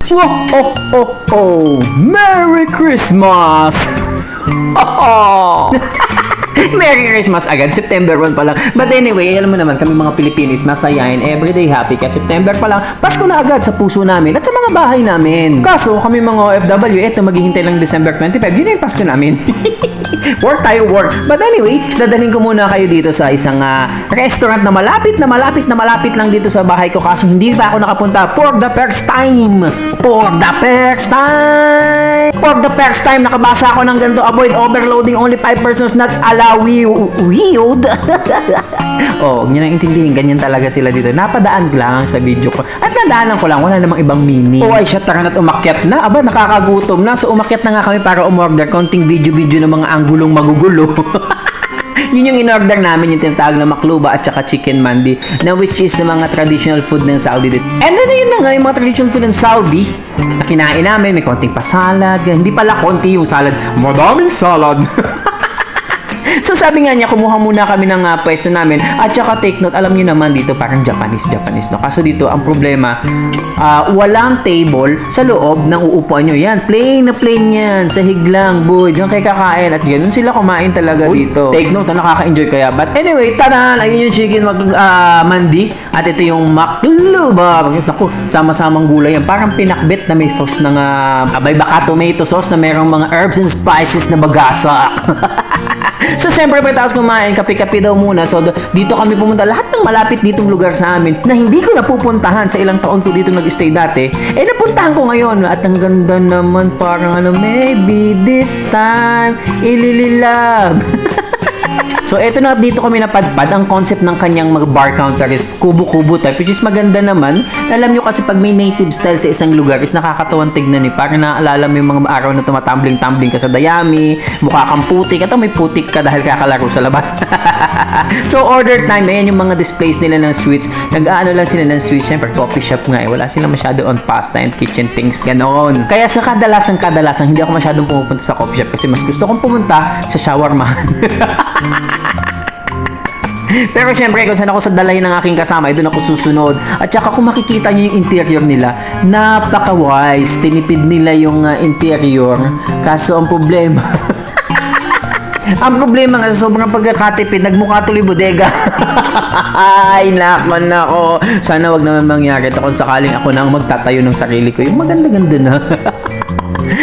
Whoa, oh, oh, oh! Merry Christmas! Oh! Merry Christmas agad, September 1 pa lang. But anyway, alam mo naman, kami mga Pilipinis, masayain, everyday happy, kasi September pa lang, Pasko na agad sa puso namin at sa mga bahay namin. Kaso, kami mga OFW, eto, maghihintay lang December 25, yun na yung Pasko namin. Work tayo, work. But anyway, dadalhin ko muna kayo dito sa isang restaurant na malapit lang dito sa bahay ko, kaso hindi pa ako nakapunta. For the first time! For the first time! For the first time, nakabasa ako ng ganito, avoid overloading, only 5 persons not allowed. Weird. Oh, huwag nyo nang intindihin, ganyan talaga sila dito. Napadaan lang sa video ko. At nadaanan ko lang, wala namang ibang meaning. Oh, ay siya, tara na't umakyat na. Aba, nakakagutom na. So, umakyat na nga kami para umorder. Konting video ng mga anggulong magugulo. Yun yung in-order namin, yung tinatawag na makluba at saka chicken mandi, na which is mga traditional food ng Saudi dito. And then, yun na nga, yung mga traditional food ng Saudi, na kinain namin, may konting pasalad. Hindi pala konti yung salad, madaming salad. So sabi nga niya, kumuha muna kami ng pwesto namin at saka take note, alam niyo naman dito parang Japanese no. Kaso dito ang problema, walang table sa loob ng uupuan nyo. Yan, plain na plain yan, sahig lang, boy, diyan kayo kakain at ganun sila kumain talaga dito. Take note, nakaka-enjoy kaya. But anyway, tanan, ayun yung chicken mandi at ito yung makluba. Naku, sama-samang gulay yan, parang pinakbit na may sauce ng may baka tomato sauce na merong mga herbs and spices na bagasa. So, siyempre, pagkatapos kumain, kape-kape daw muna. So, dito kami pumunta. Lahat ng malapit ditong lugar sa amin na hindi ko napupuntahan sa ilang taon ko dito nag-stay dati, napuntahan ko ngayon. At ang ganda naman, parang maybe this time, ilililab. So, eto na, dito kami napadpad. Ang concept ng kanyang bar counter is kubo-kubo type, which is maganda naman. Alam nyo kasi pag may native style sa isang lugar is nakakatawang tignan Parang naaalala mo yung mga araw na tumatambling-tambling ka sa dayami, mukha kang putik, at may putik ka dahil kakalaro sa labas. So, order time, ayan yung mga displays nila ng sweets. Nag-aano lang sila ng sweets. Siyempre, coffee shop nga wala sila masyado on pasta and kitchen things, ganoon. Kaya sa kadalasan, hindi ako masyadong pumupunta sa coffee shop kasi mas gusto kong pumunta sa shawarma. Pero syempre, kung saan ako sa dalahin ng aking kasama, doon ako susunod. At saka kung makikita nyo yung interior nila, napaka-wise. Tinipid nila yung interior. Kaso ang problema, ang problema nga sa sobrang pagkakatipid, nagmukha tuloy bodega. Ay, nako. Sana wag naman mangyari ito kung sakaling ako nang magtatayo ng sarili ko. Yung maganda-ganda na.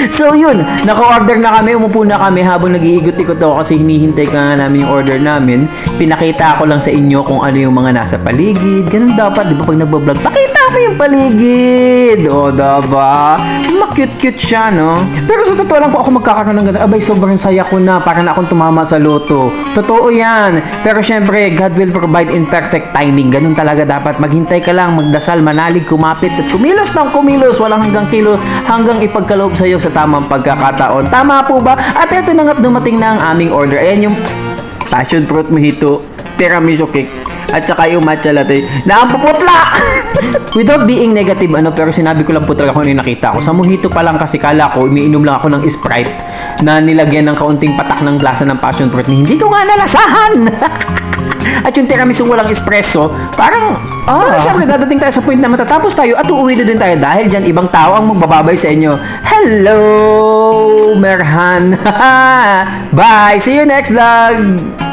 So yun, naka-order na kami, umupo na kami habang nag-iigot-ikot ako kasi hinihintay ka nga namin yung order namin. Pinakita ko lang sa inyo kung ano yung mga nasa paligid. Ganun dapat, di ba pag nagbablog, pakita ko yung paligid. O, diba? Cute-cute siya, no? Pero sa totoo lang po ako magkakaroon ng ganda. Abay, sobrang saya ko na. Para na akong tumama sa loto. Totoo yan. Pero syempre, God will provide in perfect timing. Ganun talaga dapat. Maghintay ka lang, magdasal, manalig, kumapit, at kumilos ng kumilos. Walang hanggang kilos, hanggang ipagkaloob sa'yo sa tamang pagkakataon. Tama po ba? At ito na nga, dumating na ang aming order. Ayan yung passion fruit mojito, tiramisu cake, at saka yung matcha latte na ang puputla. Without being negative, pero sinabi ko lang po talaga kung ano yung nakita ko. Sa mojito pa lang kasi kala ko, umiinom lang ako ng Sprite na nilagyan ng kaunting patak ng lasa ng passion fruit na hindi ko nga nalasahan. At yung tiramisu walang espresso, parang, syempre dadating tayo sa point na matatapos tayo at uuwi na din tayo dahil dyan ibang tao ang magbababay sa inyo. Hello, Merhan. Bye! See you next vlog!